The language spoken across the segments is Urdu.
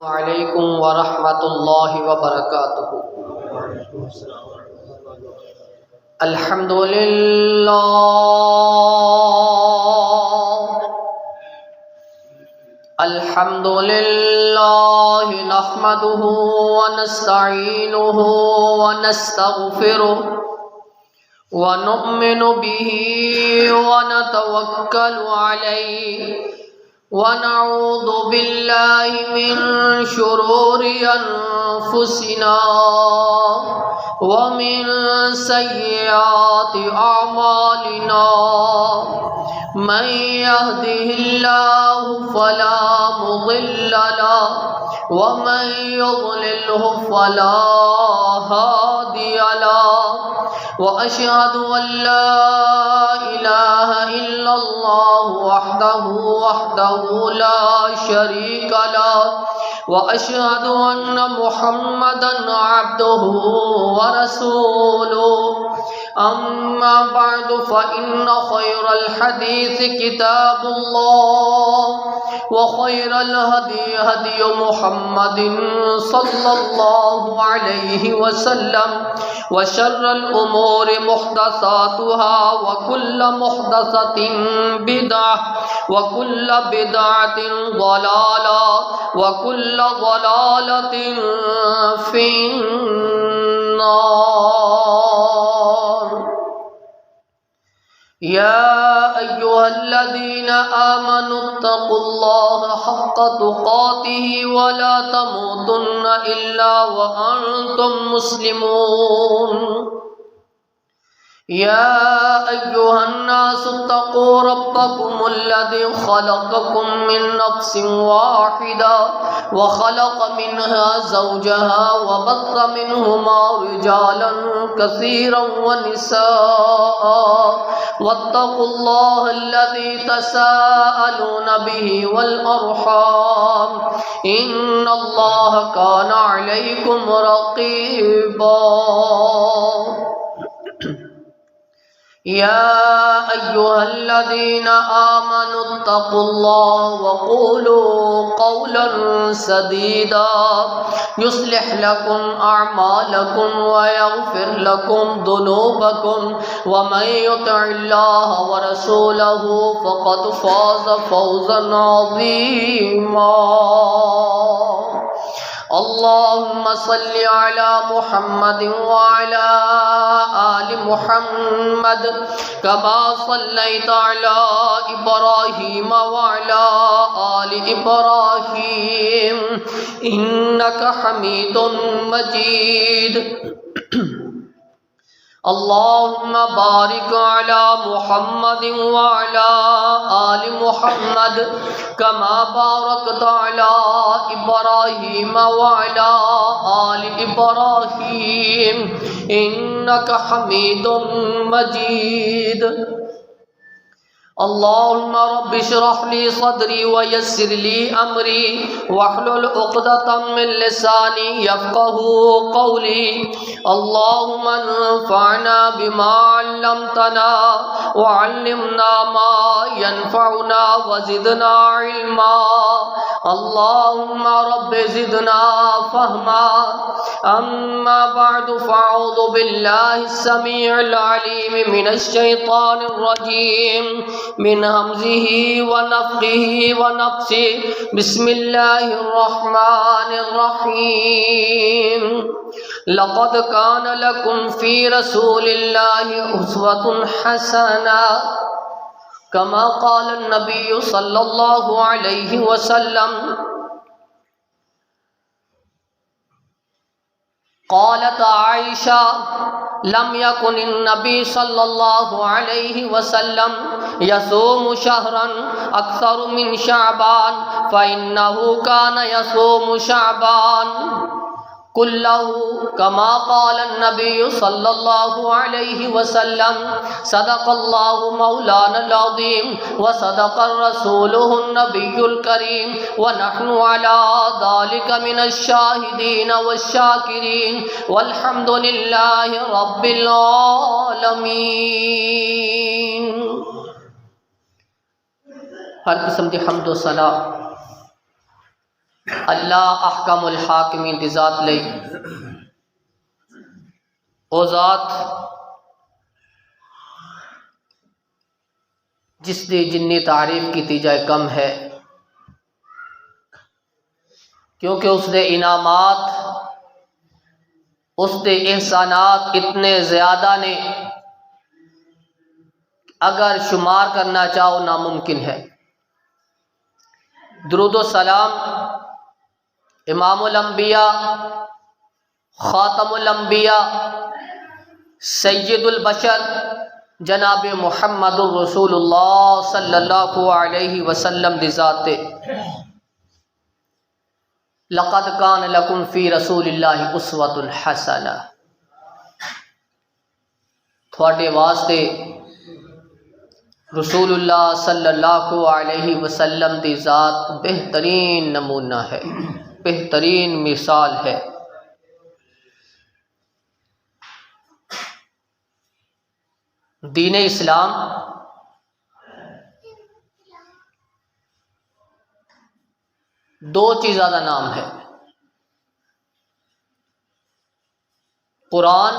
وعلیکم ورحمۃ اللہ وبرکاتہ۔ الحمد للہ نحمده ونستعینه ونستغفره ونؤمن به ونتوکل علیہ ونعوذ باللہ من شرور انفسنا ومن سیئات اعمالنا من يهده الله فلا مضل له ومن يضلله فلا هادي له وأشهد أن لا إله إلا الله وحده لا شريك له وأشهد أن محمدا عبده ورسوله أما بعد فإن خير الحديث كتاب الله وخير الهدي هدي محمد صلى الله عليه وسلم وشر الأمور محدثاتها وكل محدثة بدعة وكل بدعة ضلالة وكل ضلالة في النار۔ يا أيها الذين آمنوا اتقوا الله حق تقاته ولا تموتن إلا وأنتم مسلمون۔ يا أيها الناس اتقوا ربكم الذي خلقكم من نفس واحدة وخلق منها زوجها وبث منهما رجالا كثيرا ونساء واتقوا الله الذي تساءلون به والأرحام إن الله كان عليكم رقيبا۔ يا أيها الذين آمنوا اتقوا الله وقولوا قولا سديدا يصلح لكم أعمالكم ويغفر لكم ذنوبكم ومن يطع الله ورسوله فقد فاز فوزا عظيما۔ اللهم صل على محمد وعلى آل محمد كما صليت على إبراهيم وعلى آل إبراهيم إنك حميد مجيد۔ اللهم بارك على محمد وعلى آل محمد كما باركت على إبراهيم وعلى آل إبراهيم إنك حميد مجيد۔ اللهم رب اشرح لي صدري ويسر لي أمري واحلل عقدة من لساني يفقهوا قولي۔ اللهم انفعنا بما علمتنا وعلمنا ما ينفعنا وزدنا علما۔ اللهم رب زدنا فهما۔ أما بعد فأعوذ بالله السميع العليم من الشيطان الرجيم من همزه ونفخه ونفسه بسم الله الرحمن الرحيم۔ لقد كان لكم في رسول الله أسوة حسنة كما قال النبي صلى الله عليه وسلم۔ قالت عائشہ لم يكن النبي صلى الله عليه وسلم يصوم شهرا أكثر من شعبان فإنه كان يصوم شعبان كله كما قال النبي صلى الله عليه وسلم۔ صدق الله مولانا العظيم وصدق رسوله النبي الكريم ونحن على ذلك من الشاهدين والشاكرين والحمد لله رب العالمين۔ ہر قسم کی حمد و ثنا اللہ احکم الحاکمین دی ذات لئی او ذات جس دی جنی تعریف کی جائے کم ہے، کیونکہ اس دے انعامات، اس دے احسانات اتنے زیادہ نے اگر شمار کرنا چاہو ناممکن ہے۔ درود و سلام امام الانبیاء، خاتم الانبیاء، سید البشر جناب محمد الرسول اللہ صلی اللہ علیہ وسلم دی ذات تے لقد کان لکم فی رسول اللہ اسوۃ حسنہ، تھوڑے واسطے رسول اللہ صلی اللہ علیہ وسلم دی ذات بہترین نمونہ ہے، بہترین مثال ہے۔ دین اسلام دو چیزوں کا نام ہے، قرآن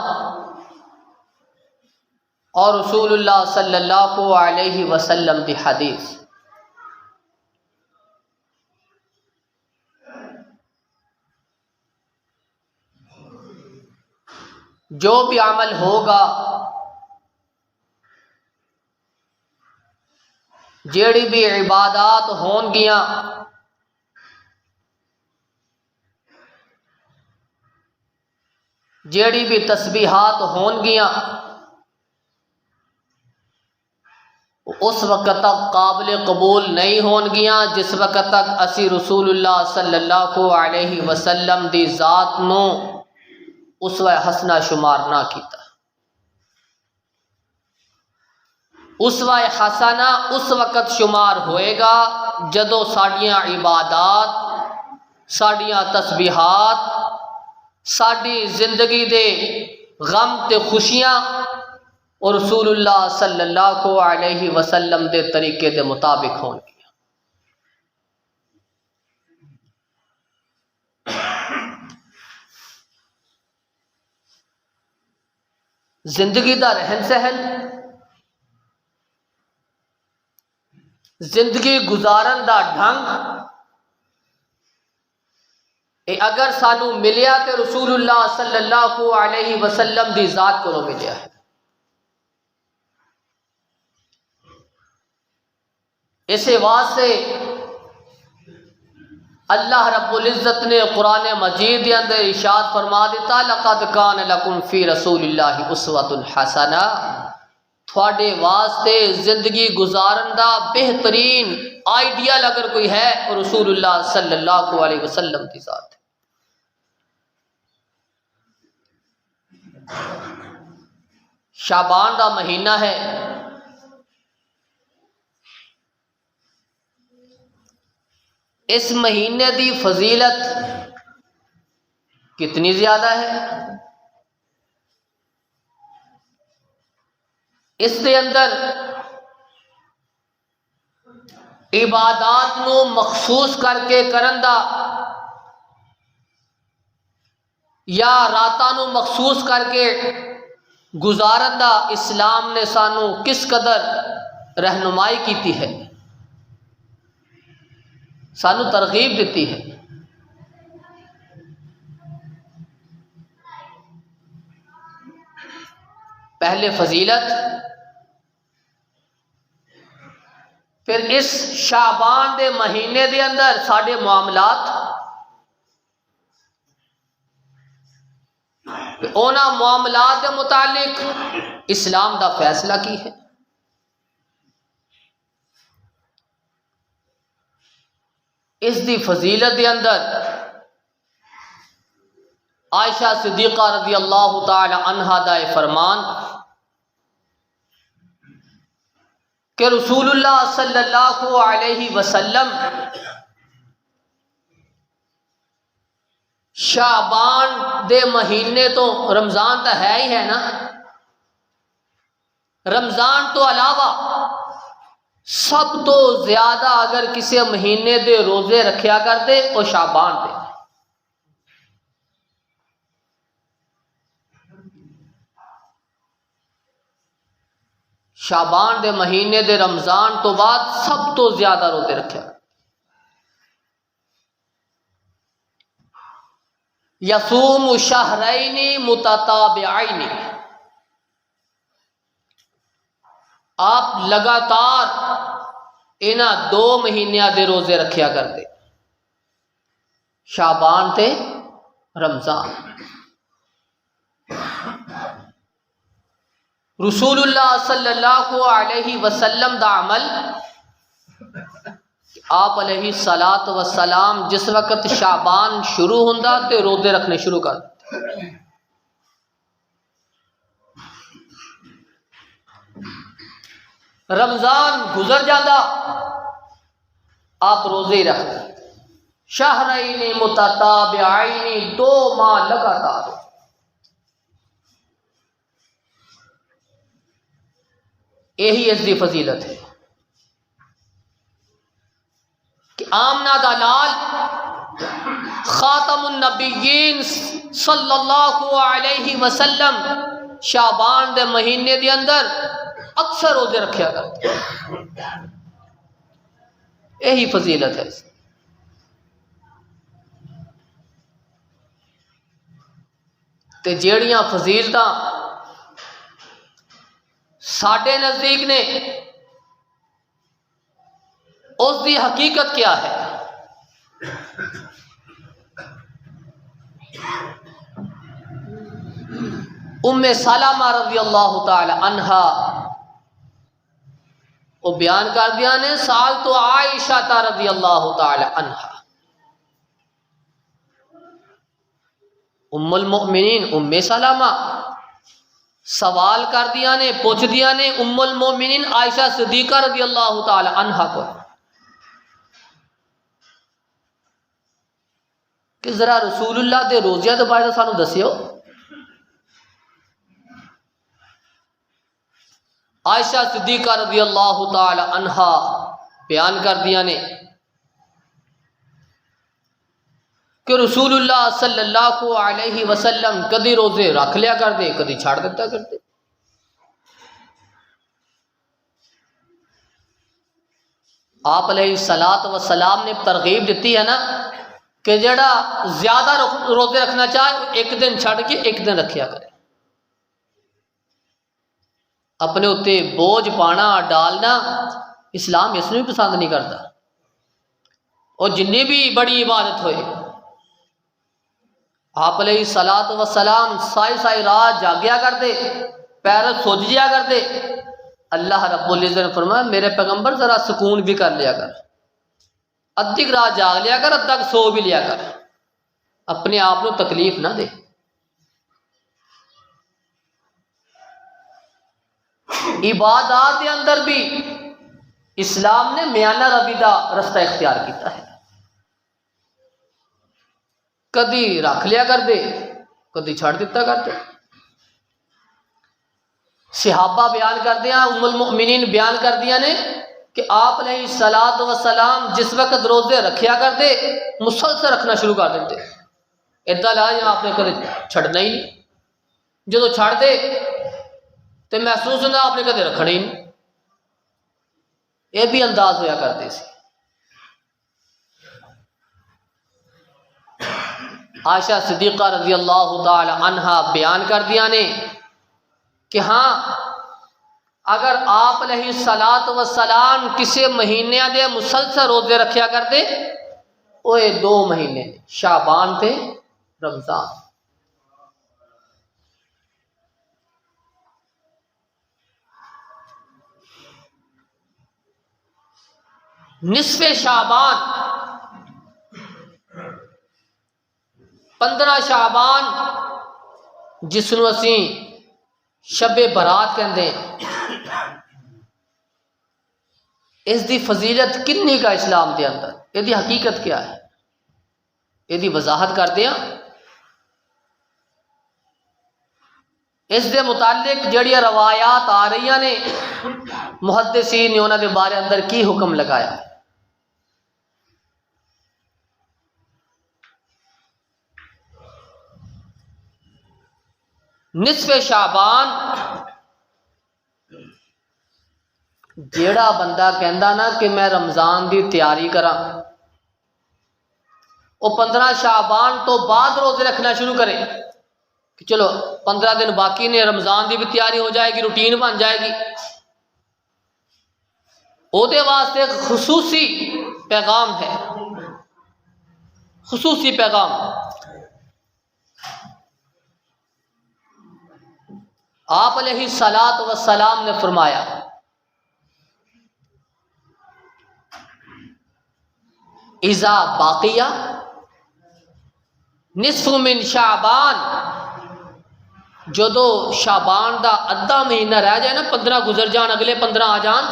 اور رسول اللہ صلی اللہ علیہ وسلم دی حدیث۔ جو بھی عمل ہوگا، جیڑی بھی عبادات ہون گیاں، جیڑی بھی تسبیحات ہون گیاں، اس وقت تک قابل قبول نہیں ہون گیاں جس وقت تک اسی رسول اللہ صلی اللہ علیہ وسلم دی ذات نو اسوہ حسنہ شمار نہ کیتا۔ اسوہ حسنہ اس وقت شمار ہوئے گا جدو ساڈیاں عبادات، ساڈیاں تسبیحات، ساڈی زندگی دے غم تے خوشیاں اور رسول اللہ صلی اللہ علیہ وسلم دے طریقے دے مطابق ہون گی۔ زندگی دا رہن سہن، زندگی گزارن دا ڈھنگ، اے اگر سانو ملیا تے رسول اللہ صلی اللہ علیہ وسلم دی ذات کو ملیا ہے۔ اسے واسطے اللہ رب العزت نے قرآن مجید کے اندر ارشاد فرما دیتا، لقد کان لکم فی رسول اللہ اسوۃ حسنہ، تھوڑے واسطے زندگی گزارن دا بہترین آئیڈیل اگر کوئی ہے اور رسول اللہ صلی اللہ علیہ وسلم کی ذات ہے۔ شعبان دا مہینہ ہے، اس مہینے دی فضیلت کتنی زیادہ ہے۔ اس دے اندر عبادات نو مخصوص کر کے کرن دا یا راتاں نو مخصوص کر کے گزارن دا اسلام نے سانو کس قدر رہنمائی کیتی ہے، سانو ترغیب دیتی ہے۔ پہلے فضیلت، پھر اس شعبان دے مہینے دے اندر ساڈے معاملات، اونا معاملات دے متعلق اسلام دا فیصلہ کی ہے۔ اس دی فضیلت دے اندر عائشہ صدیقہ رضی اللہ تعالی عنہا دا فرمان کہ رسول اللہ صلی اللہ علیہ وسلم شعبان دے مہینے تو، رمضان تو ہے ہی ہے نا، رمضان تو علاوہ سب تو زیادہ اگر کسی مہینے دے روزے رکھیا کر دے وہ شعبان دے. شعبان دے مہینے دے رمضان تو بعد سب تو زیادہ روزے رکھیا. یصوم شہرین متتابعین، آپ لگاتار انہاں 2 مہینیاں دے روزے رکھیا کرتے، شعبان تے رمضان. رسول اللہ صلی اللہ علیہ وسلم دا عمل، آپ علیہ الصلاۃ والسلام جس وقت شعبان شروع ہوندا تے روزے رکھنے شروع کر دیتے. رمضان گزر جاتا آپ روزے رکھتے. شہرین متتابعین، 2 ماہ لگاتار. یہی اس دی فضیلت ہے کہ آمنہ دا لال خاتم النبیین صلی اللہ علیہ وسلم شعبان دے مہینے دے اندر اکثر روزے رکھیا کرتے. یہی فضیلت ہے. تے جیڑیاں فضیلتاں ساڈے نزدیک نے اس دی حقیقت کیا ہے؟ ام سلمہ رضی اللہ تعالی عنہا وہ بیان کر دیا نے، سال تو عائشہ رضی اللہ تعالی عنہا، ام المؤمنین ام سلمہ سوال کر دیا نے، پوچھ دیا نے ام المؤمنین عائشہ صدیقہ رضی اللہ تعالی عنہا کو کہ ذرا رسول اللہ دے روزیاں دے بارے سانو دسیو. عائشہ صدیقہ رضی اللہ تعالی عنہا بیان کر دیا نے کہ رسول اللہ صلی اللہ علیہ وسلم کدی روزے رکھ لیا کرتے، کدی چھاڑ دیتا کرتے. آپ علیہ الصلاۃ والسلام نے ترغیب دیتی ہے نا کہ جڑا زیادہ روزے رکھنا چاہے 1 دن چھڑ کے 1 دن رکھیا کرے. اپنے اتنے بوجھ پانا ڈالنا اسلام اس نے بھی پسند نہیں کرتا. اور جنی بھی بڑی عبادت ہوئے، آپ علیہ الصلاۃ والسلام سائی رات جاگیا کرتے، پیر سوج جیا کرتے. اللہ رب العزت نے فرمایا میرے پیغمبر ذرا سکون بھی کر لیا کر، ادھی رات جاگ لیا کر، ادھا سو بھی لیا کر، اپنے آپ کو تکلیف نہ دے. عبادات کے اندر بھی اسلام نے میانہ روی دا رستہ اختیار کیتا ہے. کدی رکھ لیا کر دے، کدی چھڑ دیتا کرتے. صحابہ بیان کر دیا، ام المؤمنین بیان کر دیا نے کہ آپ علیہ الصلاۃ والسلام جس وقت روزے رکھیا کرتے مسلسل رکھنا شروع کر دیتے. ادھا لا جہاں آپ نے کدی چھڑنا ہی نہیں، جدو چھڑ دے تو محسوس ہوتا آپ نے کدے رکھنا ہی نہیں. یہ بھی انداز ہویا کرتے سی. عائشہ صدیقہ رضی اللہ تعالی عنہا بیان کر دیا نے کہ ہاں اگر آپ علیہ الصلاۃ والسلام کسی مہینے دے مسلسل روزے رکھیا کرتے، وہ 2 مہینے شعبان تے رمضان. نصف شعبان 15 شعبان جس نو اسی شب برات کہندے ہیں، اس دی فضیلت کنی کا اسلام دے اندر، یہ دی حقیقت کیا ہے، یہ دی وضاحت کر دیا. اس دے متعلق جڑیاں روایات آ رہی نے محدثین نے انہاں دے بارے اندر کی حکم لگایا؟ نصف شعبان جیڑا بندہ کہندا نا کہ میں رمضان دی تیاری کراں، وہ 15 شعبان تو بعد روزے رکھنا شروع کرے کہ چلو 15 دن باقی نے، رمضان دی بھی تیاری ہو جائے گی، روٹین بن جائے گی۔ او دے واسطے ایک خصوصی پیغام ہے، خصوصی پیغام۔ آپ علیہ الصلاۃ والسلام نے فرمایا اذا باقیہ نصف من شعبان، جدو شعبان دا ادھا مہینہ رہ جائے نا، 15 گزر جان، اگلے 15 آ جان،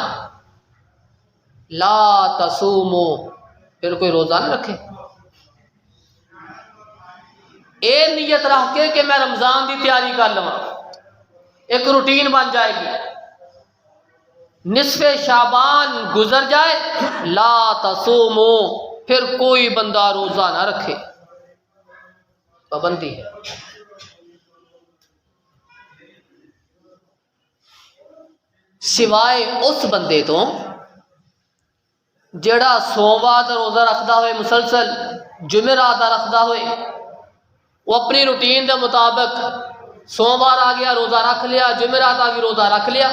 لا تصومو، پھر کوئی روزہ نہ رکھے۔ اے نیت رکھ کے کہ میں رمضان دی تیاری کر لواں، ایک روٹین بن جائے گی۔ نصف شعبان گزر جائے، لا تصومو، پھر کوئی بندہ روزہ نہ رکھے، پابندی ہے۔ سوائے اس بندے تو جڑا سوموار دا روزہ رکھدا ہوئے مسلسل، جمعرات دا رکھدا ہوئے، وہ اپنی روٹین دے مطابق سوموار آ گیا روزہ رکھ لیا، جمعرات آ گئی روزہ رکھ لیا۔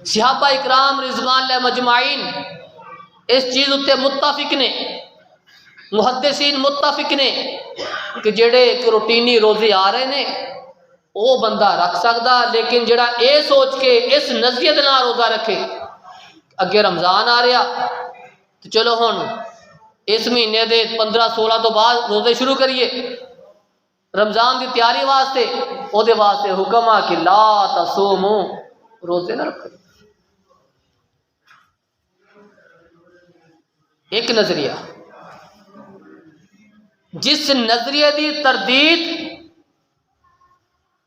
صحابہ اکرام رضوان اللہ مجمعین اس چیز اتنے متفق نے، محدثین متفق نے کہ جڑے ایک روٹینی روزے آ رہے نے وہ بندہ رکھ سکتا، لیکن جڑا اے سوچ کے اس نظریے نہ روزہ رکھے اگے رمضان آ رہا تو چلو ہن اس مہینے دے 15-16 تو بعد روزے شروع کریے رمضان دی تیاری واسطے، او دے واسطے حکم آ کہ لا تصومو، روزے نہ رکھو۔ ایک نظریہ، جس نظریے دی تردید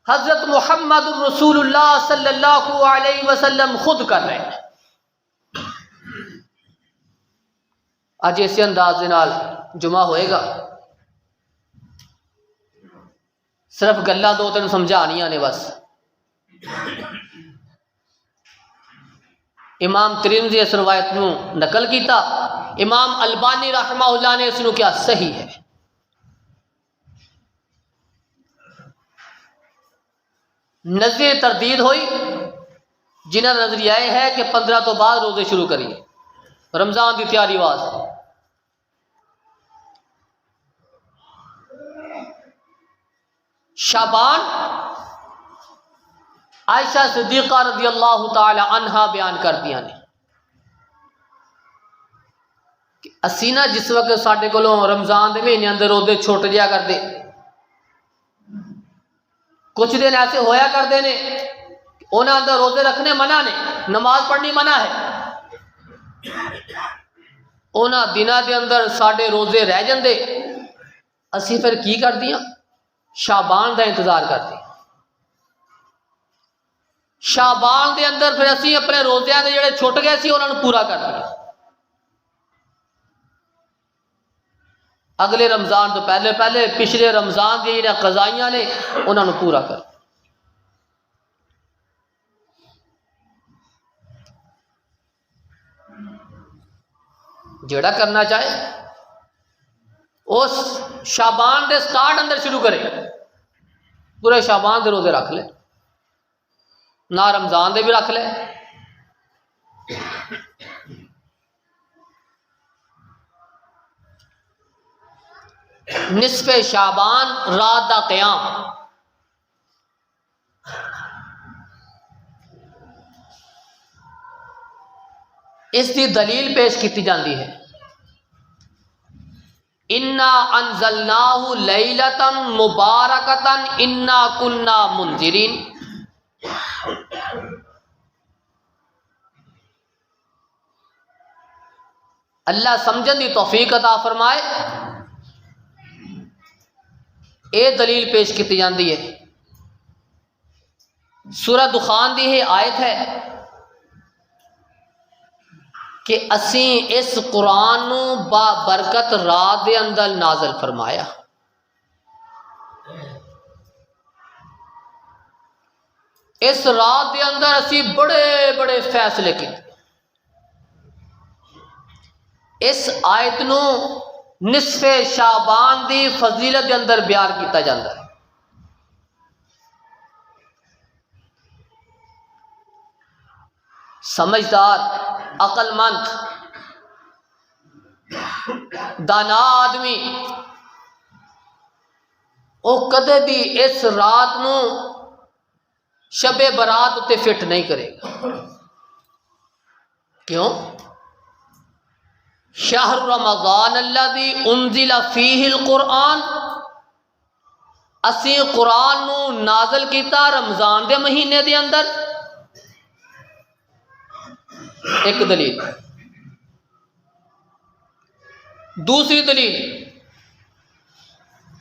حضرت محمد رسول اللہ صلی اللہ علیہ وسلم خود کر رہے ہیں۔ آج اسی انداز نال جمعہ ہوئے گا، صرف گلاں 2-3 سمجھانیاں نے بس۔ امام ترمذی اس روایت نو نقل کیتا، امام البانی رحمہ اللہ نے اس نو کیا صحیح ہے۔ نظریہ تردید ہوئی جنہاں نظریہ یہ ہے کہ 15 تو بعد روزے شروع کریے رمضان دی تیاری واسطے۔ شعبان عائشہ صدیقہ رضی اللہ تعالی عنہا بیان کردیاں نے کہ اسی نا جس وقت ساڈے کولوں رمضان دے مہینے اندر روزے چھٹ جیا کردے، کچھ دن ایسے ہویا کردے نے انہاں اندر روزے رکھنے منع نے، نماز پڑھنی منع ہے، انہاں دناں دے اندر ساڈے روزے رہ جاندے، اسی پھر کی کردیاں؟ شعبان دا انتظار کرتے، شعبان دے اندر پھر اسی اپنے روزیاں دے جڑے چھٹ گئے سی انہاں نوں پورا کر دیا، اگلے رمضان تو پہلے پچھلے رمضان دی جڑے قضائیاں نے انہاں نوں پورا کر۔ جڑا کرنا چاہے اس شعبان دے سٹارٹ اندر شروع کرے، پورے شعبان دے روزے رکھ لے، نہ رمضان دے بھی رکھ لے۔ نصف شعبان رات دا قیام، اس کی دلیل پیش کی جاتی ہے، انا انزلناہ لیلۃ مبارکۃ انا کنا منذرین۔ اللہ سمجھن دی توفیق عطا فرمائے۔ اے دلیل پیش کی جاتی ہے سورہ دخان دی یہ آیت ہے کہ اسیں اس قرآن نو با برکت رات دے اندر نازل فرمایا. اس رات دے اندر اسی بڑے بڑے فیصلے کیتے. اس آیت نو نصف شعبان دی فضیلت دے اندر بیان کیتا جاتا ہے. سمجھدار عقل مند دانا آدمی وہ کدے بھی اس رات نو شب برات تے فٹ نہیں کرے گا. کیوں؟ شہر رمضان الذی انزل فیہ القرآن، اسی قرآن نو نازل کیتا رمضان دے مہینے دے اندر. ایک دلیل. دوسری دلیل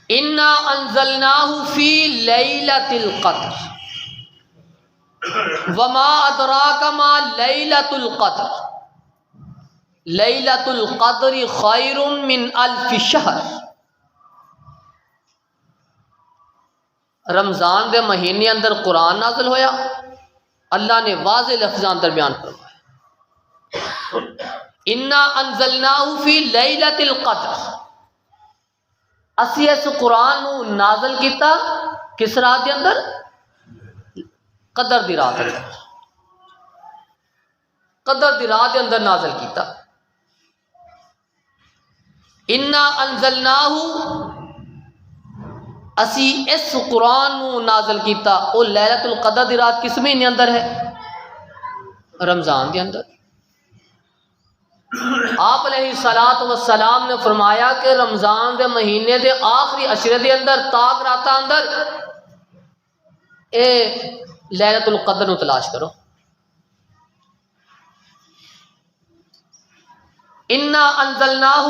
انا انزلناہ فی لیلۃ القدر وما ادراک ما لیلۃ القدر لیلۃ القدر خیر من الف شہر. رمضان دے مہینے اندر قرآن نازل ہویا، اللہ نے واضح لفظاں اندر بیان فرمایا انا انزلناہ فی لیلۃ القدر. اسی اس قرآن نو نازل کیتا کس رات دے اندر؟ قدر دی رات اندر. قدر دی رات دے اندر نازل کیتا. انا انزلناہ، اسی اس قرآن نو نازل کیتا. او لیلۃ القدر دی رات کس مہینے اندر ہے؟ رمضان دے اندر. آپ علیہ الصلوۃ والسلام نے فرمایا کہ رمضان دے مہینے دے آخری عشرے دے اندر تاک راتاں اندر اے لیلۃ القدر نو تلاش کرو. انا انزلناہ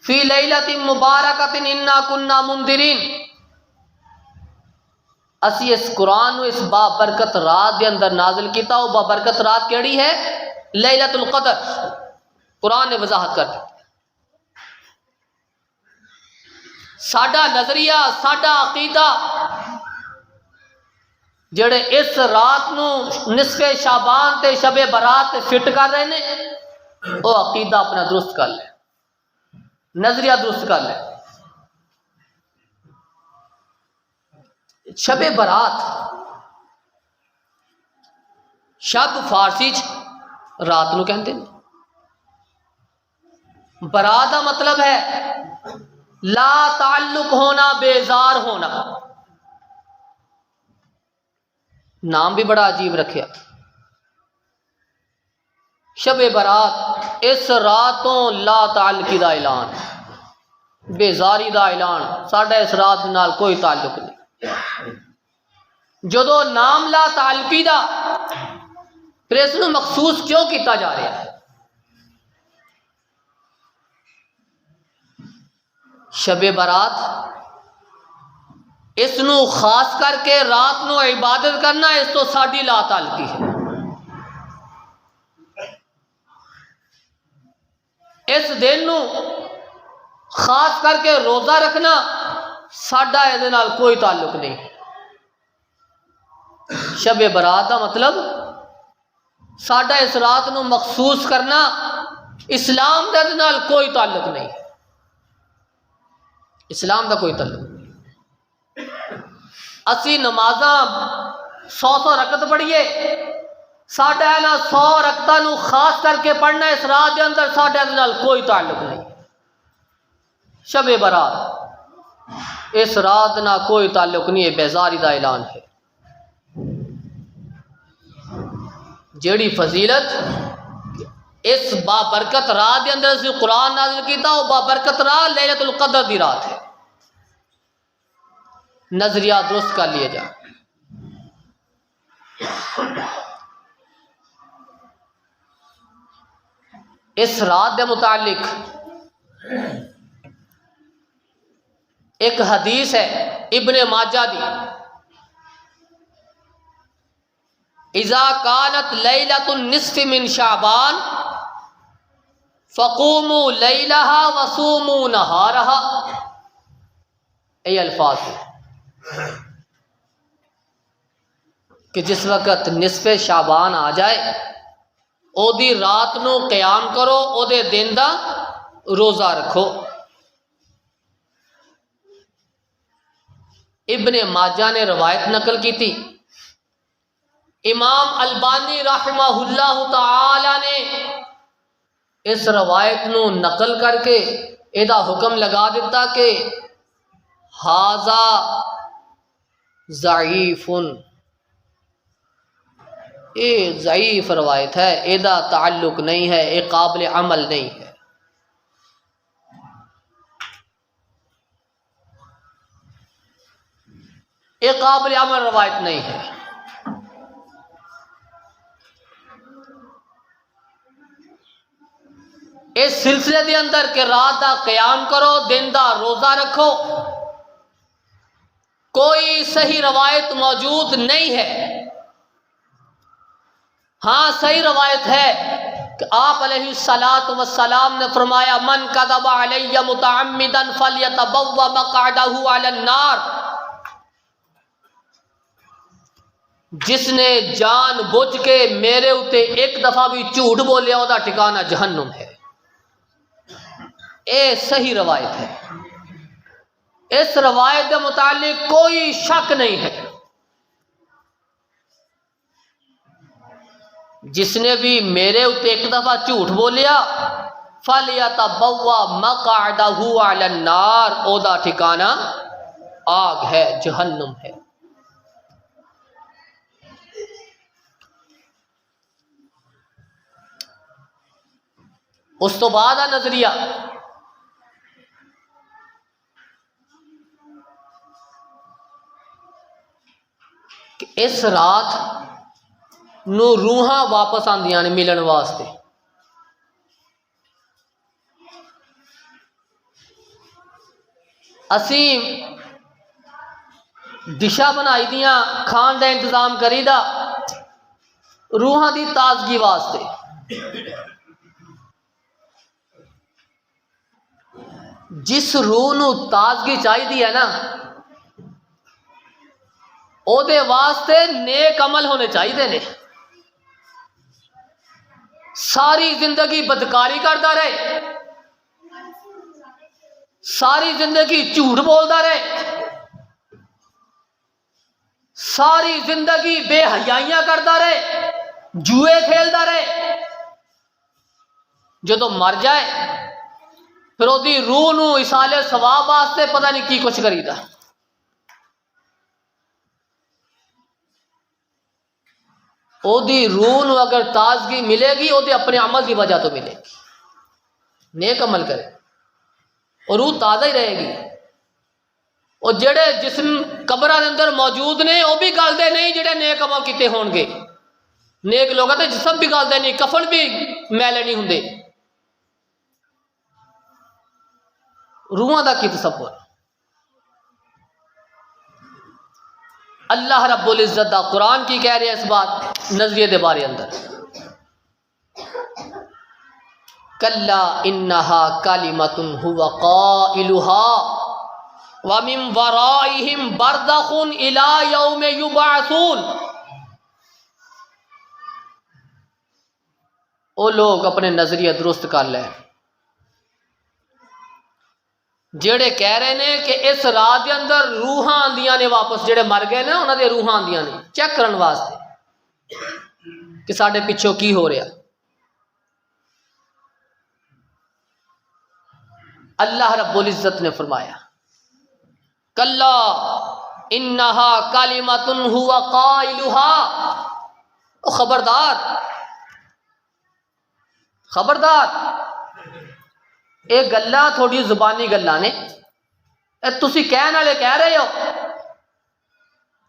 فی لیلۃ مبارکۃ انا کنا منذرین. اسی اس قرآن نو اس بابرکت رات دے اندر نازل کیتا. وہ بابرکت رات کیڑی ہے؟ لیلۃ القدر. قرآن نے وضاحت کر دی. ساڈا نظریہ، ساڈا عقیدہ جڑے اس رات نو نصف شعبان تے شب برات تے فٹ کر رہے نے، وہ عقیدہ اپنا درست کر لے، نظریہ درست کر لے. شب برات، شب فارسی رات نو کہندے ہیں. برات کا مطلب ہے لا تعلق ہونا، بیزار ہونا. نام بھی بڑا عجیب رکھیا. شب برات اس راتوں لا تعلقی دا اعلان، بیزاری دا اعلان. ساڈا اس رات نال کوئی تعلق نہیں. جدو نام لا تعلقی دا، پھر اس نو مخصوص کیوں کیتا جا رہا ہے؟ شب برات اس نو خاص کر کے رات نو عبادت کرنا، اس تو ساڈی لا تعلقی ہے. اس دن نو خاص کر کے روزہ رکھنا، ساڈا اس نال کوئی تعلق نہیں. شب برات کا مطلب ساڈا اس رات نو مخصوص کرنا، اسلام دے نال کوئی تعلق نہیں. اسلام دا کوئی تعلق نہیں. اسی نمازاں 100 رکعت پڑھیے، ساڈا نا 100 رکعتاں نو خاص کر کے پڑھنا اس رات دے اندر، ساڈے نال کوئی تعلق نہیں. شب برات اس رات نہ کوئی تعلق نہیں ہے، بیزاری دا اعلان ہے. جیڑی فضیلت اس بابرکت رات دے اندر سے قرآن نازل کیتا، وہ بابرکت رات لیلۃ القدر دی رات ہے. نظریہ درست کر لیے جا. اس رات دے متعلق ایک حدیث ہے ابن ماجہ دی. اذا کانت لیلۃ النصف من شعبان فقوموا لیلہا وصوموا نہارہا. یہ الفاظ ہیں کہ جس وقت نصف شعبان آ جائے او دی رات نو قیام کرو، او دے دن دا روزہ رکھو. ابن ماجہ نے روایت نقل کی تھی. امام البانی رحمہ اللہ تعالی نے اس روایت نو نقل کر کے ایدا حکم لگا دیتا کہ ھذا ضعیف، یہ ضعیف روایت ہے، ایدا تعلق نہیں ہے، یہ قابل عمل نہیں ہے. یہ قابل عمل روایت نہیں ہے. اس سلسلے دے اندر کہ رات دا قیام کرو، دن دا روزہ رکھو، کوئی صحیح روایت موجود نہیں ہے. ہاں صحیح روایت ہے کہ آپ علیہ الصلاۃ والسلام نے فرمایا من کذب علی متعمدا فلیتبوأ مقعدہ علی النار، جس نے جان بوجھ کے میرے اتے ایک دفعہ بھی جھوٹ بولیا وہ دا ٹھکانہ جہنم ہے. اے صحیح روایت ہے، اس روایت کے متعلق کوئی شک نہیں ہے. جس نے بھی میرے اتے ایک دفعہ جھوٹ بولیا فَلْيَتَبَوَّأْ مَقْعَدَهُ عَلَى النَّارِ، او دا ٹھکانہ آگ ہے، جہنم ہے. اس تو بعد نظریہ کہ اس رات نو روحاں واپس آندیاں نے ملن واسطے. اسی ڈشاں بنائی دیاں، کھان دا انتظام کری دا روحاں دی تازگی واسطے. جس روح نو تازگی چاہیے ہے نا، او دے واسطے نیک عمل ہونے چاہیے نے. ساری زندگی بدکاری کرتا رہے، ساری زندگی جھوٹ بولتا رہے، ساری زندگی بے حیائیاں کرتا رہے، جوئے کھیلتا رہے، جدو مر جائے پھر وہ روح نو ایصال ثواب واسطے پتہ نہیں کی کچھ کریدا. او دی روح نو اگر تازگی ملے گی او دے اپنے عمل دی وجہ تو ملے گی. نیک عمل کرے اور روح تازہ ہی رہے گی. اور جڑے جسم قبراں دے اندر موجود نے وہ بھی گلدے نہیں جڑے نیک عمل کیتے ہون گے. نیک لوگاں دے جسم بھی گلدے نہیں، کفن بھی میلے نہیں ہوندے. روحاں دا کی تصور. اللہ رب العزت دا قرآن کی کہہ رہے ہیں اس بات نظریے دے بارے اندر، کلا انہا کلمۃ هو قائلها ومن ورائہم برزخ الی یوم یبعثون. وہ لوگ اپنے نظریہ درست کر لیں جڑے کہہ رہے ہیں کہ اس رات کے اندر روحاں آندیاں نے واپس، جڑے مر گئے نا انہاں دے روحاں آندیاں نے چیک کرن واسطے کہ ساڈے پچھوں کی ہو رہا. اللہ رب العزت نے فرمایا کلا انہا کلمۃ هو قائلها. خبردار خبردار، یہ گلاں تھوڑی زبانی گلاں نے، تسی کہن والے کہہ رہے ہو،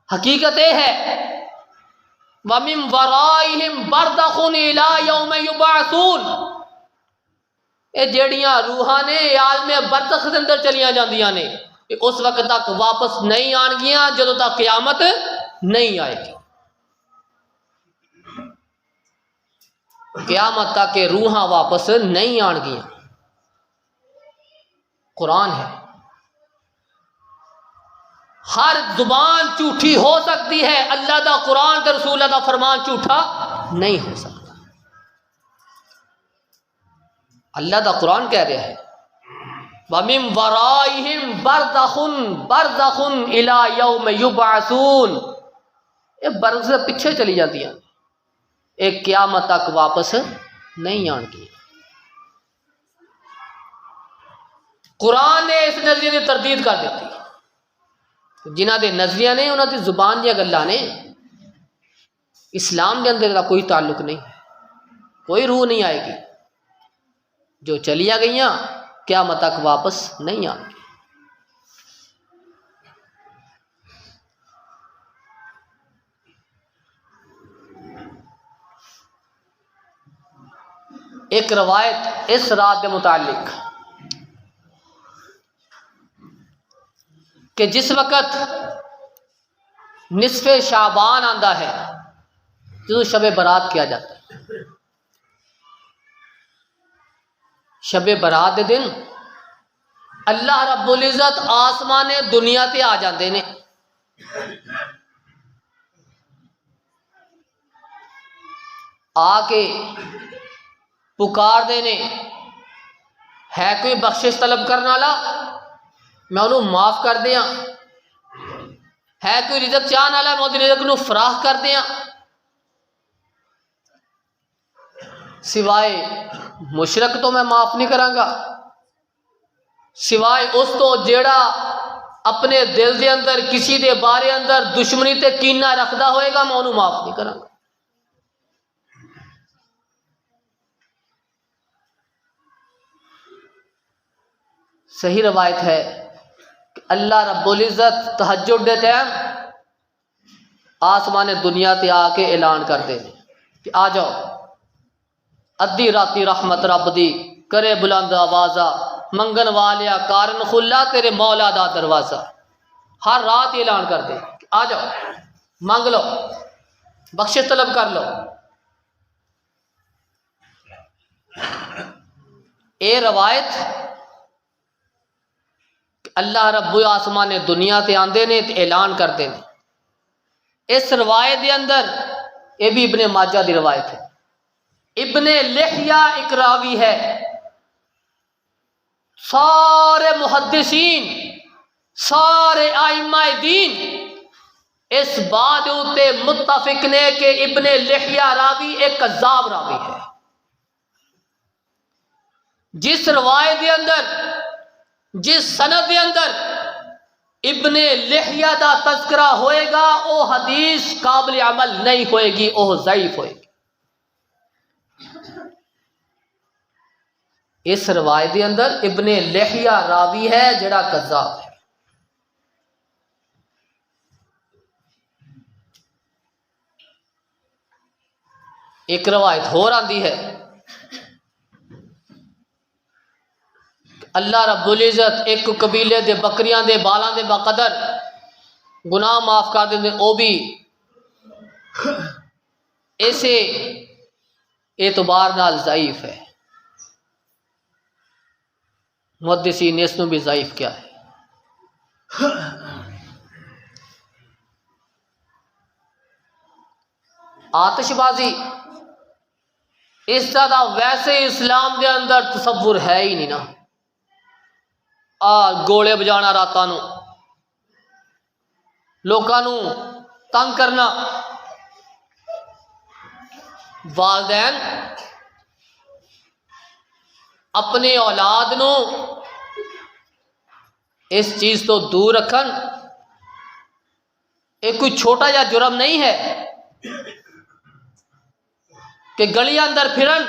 حقیقت یہ ہے وَمِن وَرَائِهِمْ بَرْزَخٌ إِلَىٰ يَوْمِ يُبْعَثُونَ. یہ جیڑیاں روحاں نے عالم برزخ دے اندر چلیاں جاندیاں نے، اس وقت تک واپس نہیں آن گیاں جدوں تک قیامت نہیں آئے گی. قیامت تک کہ روحاں واپس نہیں آن گیاں۔ قرآن ہے، ہر زبان جھوٹھی ہو سکتی ہے، اللہ دا قرآن تے رسول اللہ دا فرمان جھوٹا نہیں ہو سکتا۔ اللہ دا قرآن کہہ رہا ہے وَمِن وَرَائِهِمْ بَرْزَخٌ إِلَى يَوْمِ يُبْعَثُونَ، یہ برزخ سے پیچھے چلی جاتی ہیں، ایک قیامت تک واپس نہیں آن گی۔ قرآن نے اس نظریے کی تردید کر دیتی، جنہ دے نظریہ نے انہوں دی زبان دیا گلاں نے، اسلام کے اندر کا کوئی تعلق نہیں، کوئی روح نہیں آئے گی، جو چلیا گئیاں قیامت تک واپس نہیں آئیں گی۔ ایک روایت اس رات کے متعلق کہ جس وقت نصف شعبان آندا ہے جو شب برات کیا جاتا ہے، شب برات دے دن اللہ رب العزت آسمان دنیا تے آ جاندے نے، آ کے پکار دے نے، ہے کوئی بخشش طلب کرنے والا میں انہوں معاف کر دیاں، ہے کوئی رزق چاہنے والا میں انہوں رزق نو فراخ کر دیاں، سوائے مشرک تو میں معاف نہیں کراں گا، سوائے اس تو جیڑا اپنے دل دے اندر کسی دے بارے اندر دشمنی تے کینہ رکھدا ہوئے گا میں انہوں معاف نہیں کراں گا۔ صحیح روایت ہے کہ اللہ رب العزت تہجد دے ٹائم آسمان دنیا تے آ کے اعلان کر دے کہ آ جاؤ، ادھی راتی رحمت رب دی کرے بلند آوازہ، منگن والیا کارن خلا تیرے مولا دا دروازہ، ہر رات اعلان کر دے کہ آ جاؤ مانگ لو، بخشش طلب کر لو۔ اے روایت اللہ رب آسمان دنیا تے آندے نے تے اعلان کرتے ہیں۔ اس روایت دے اندر یہ بھی ابن ماجہ دی روایت ہے، ابن لحیہ ایک راوی ہے، سارے محدثین سارے ائمہ دین اس بات تے متفق نے کہ ابن لحیہ راوی ایک کذاب راوی ہے۔ جس روایت دے اندر جس سند دے اندر ابن لحیہ دا تذکرہ ہوئے گا وہ حدیث قابل عمل نہیں ہوئے گی، وہ ضعیف ہوئے گی۔ اس روایت دے اندر ابن لحیہ راوی ہے جڑا کذاب ہے۔ ایک روایت ہور آندی ہے اللہ رب العزت ایک قبیلے دے بکریاں دے بالاں دے بقدر گناہ معاف کر دیں، او بھی ایسے اعتبار نال ضعیف ہے، محدثین نے اس نو بھی ضعیف کیا ہے۔ آتش بازی اس طرح ویسے اسلام دے اندر تصور ہے ہی نہیں نا، گوڑے بجانا راتاں نو، لوکاں نو تنگ کرنا، والدین اپنے اولاد نو اس چیز تو دور رکھن، یہ کوئی چھوٹا یا جرم نہیں ہے کہ گلیاں اندر پھرن،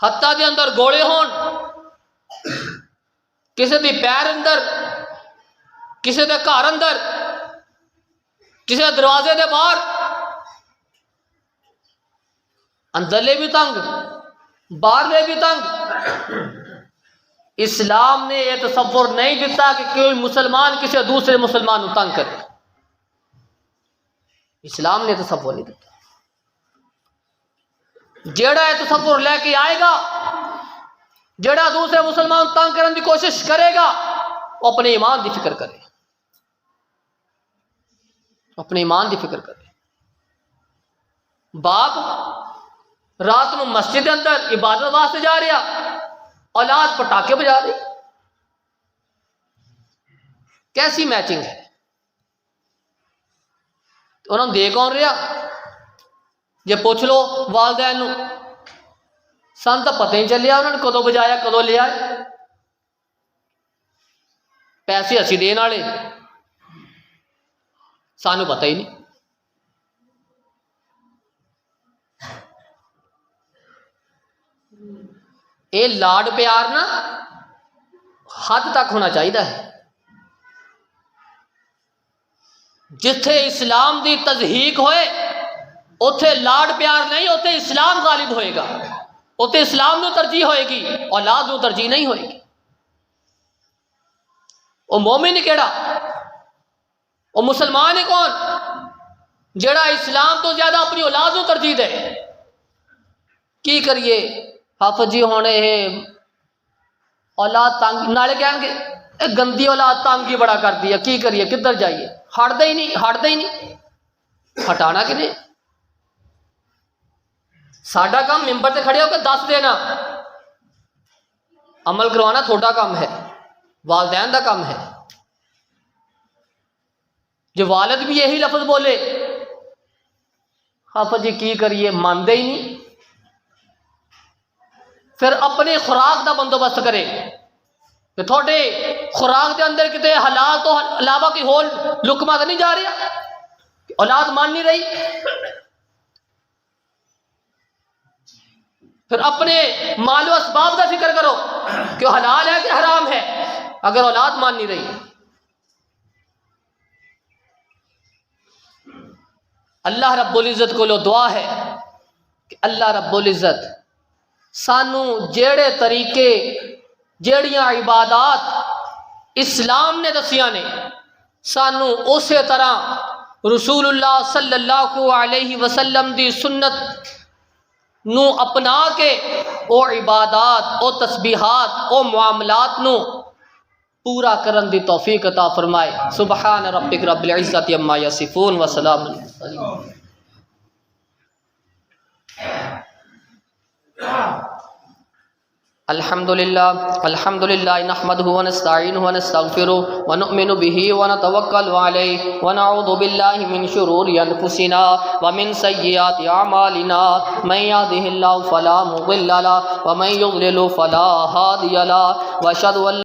ہتھاں دے اندر گوڑے ہون، کسی دی پیر اندر، کسی دے گھر اندر، کسی دے دروازے دے باہر، اندرلے بھی تنگ باہرلے بھی تنگ۔ اسلام نے یہ تصور نہیں دیتا کہ کوئی مسلمان کسی دوسرے مسلمان کو تنگ کرے، اسلام نے تصور نہیں دیتا۔ جیڑا یہ تصور لے کے آئے گا، جیڑا دوسرے مسلمان تنگ کرنے کی کوشش کرے گا، وہ اپنے ایمان کی فکر کرے، اپنے ایمان کی فکر کرے۔ باپ رات نو مسجد اندر عبادت واسطے جا رہا، اولاد پٹاخے بجا رہی، کیسی میچنگ ہے؟ انہوں نے دے کون رہا؟ جے پوچھ لو والدین نو، سن تو پتہ نہیں چلیا انہوں نے کدو بجایا کدو لیا، پیسے اسی دین والے، سانو پتہ ہی نہیں۔ یہ لاڈ پیار نا حد تک ہونا چاہیے ہے، جتھے اسلام دی تضحیق ہوئے اوتھے لاڈ پیار نہیں، اوتھے اسلام غالب ہوئے گا، اوتھے اسلام نو ترجیح ہوئے گی، اولاد نو ترجیح نہیں ہوئے گی۔ وہ مومن کیڑا؟ وہ مسلمان ہے کون جڑا اسلام تو زیادہ اپنی اولاد نو ترجیح دے؟ کی کریے حافظ جی ہونے اولاد تنگ نالے کہیں گے اے گندی اولاد تنگ ہی بڑا کر دیا، کی کریے کدھر جائیے؟ ہٹتے ہی نہیں، ہٹانا کنے؟ ساڈا کام ممبر سے کھڑے ہو کے دس دینا، عمل کروانا تھوڑا کام ہے، والدین دا کام ہے۔ جو والد بھی یہی لفظ بولے حافظ جی کی کریے، مانتے ہی نہیں، پھر اپنے خوراک دا بندوبست کرے کہ تھوڑے خوراک دے اندر کتے حلال تو علاوہ کی ہول لقمہ تو نہیں جا رہا، اولاد مان نہیں رہی، پھر اپنے مال و اسباب کا فکر کرو کہ حلال ہے کہ حرام ہے، اگر اولاد مان نہیں رہی۔ اللہ رب العزت کو لو دعا ہے کہ اللہ رب العزت سانو جیڑے طریقے جیڑیاں عبادات اسلام نے دسیاں نے سانو اسی طرح رسول اللہ صلی اللہ علیہ وسلم دی سنت نو اپنا کے او عبادات او تسبیحات او معاملات نو پورا کرن دی توفیق عطا فرمائے۔ سبحان ربک رب العزت عما یصفون وسلام علی المرسلین۔ الحمدللہ نحمده ونستعینه ونستغفره ونؤمن به ونتوکل علیہ ونعوذ باللہ من شرور انفسنا ومن سیئات اعمالنا، من یهده اللہ فلا مضل له ومن یضلل فلا هادی له، واشهد ان